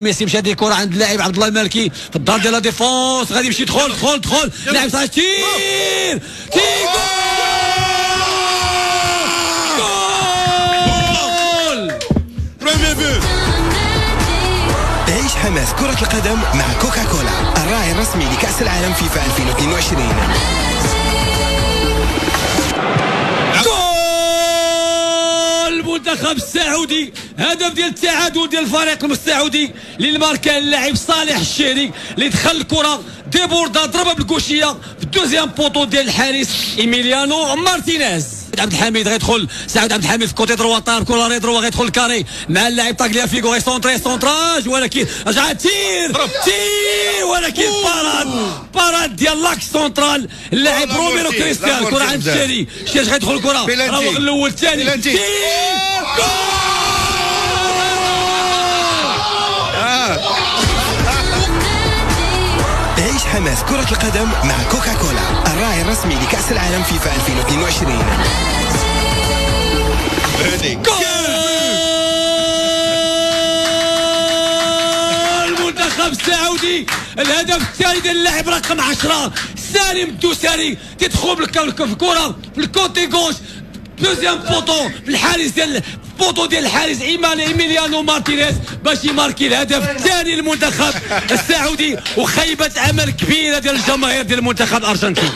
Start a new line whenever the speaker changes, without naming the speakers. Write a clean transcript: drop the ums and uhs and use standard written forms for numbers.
ميسي مشى دي كره عند اللاعب عبد الله المالكي في الدار ديال لا ديفونس، غادي يمشي دخل لاعب صاحب تير جول.
عيش حماس كرة القدم مع كوكاكولا، الراعي الرسمي لكأس العالم فيفا 2022.
المنتخب السعودي، هدف ديال التعادل ديال الفريق السعودي اللي ماركا اللاعب صالح الشهري اللي دخل الكره ديبوردا ضربها بالكوشيه في الدوزيام بوطو ديال الحارس ايميليانو مارتينيز. عبد الحميد غيدخل، سعود عبد الحميد في كوتي دروا طار كره ريدرو غيدخل الكاري مع اللاعب طاغليا فيغو سونتراج، ولكن رجع تير ولكن باراد ديال لاكس سونترال اللاعب روميرو كريستيان. كره عند الشهري غيدخل الكره راهو الاول الثاني
عيش حماس كرة القدم مع كوكاكولا، الراعي الرسمي لكأس العالم فيفا 2022.
المنتخب السعودي الهدف الثاني ديال اللاعب رقم 10 سالم الدوسري تيدخل في الكره في الكوتي غوش دوزيام بوطو في الحارس ديال بوطو ديال الحارس ايميليانو مارتينيز باش يماركي الهدف الثاني للمنتخب السعودي، وخيبه امل كبيره ديال الجماهير ديال المنتخب الارجنتيني.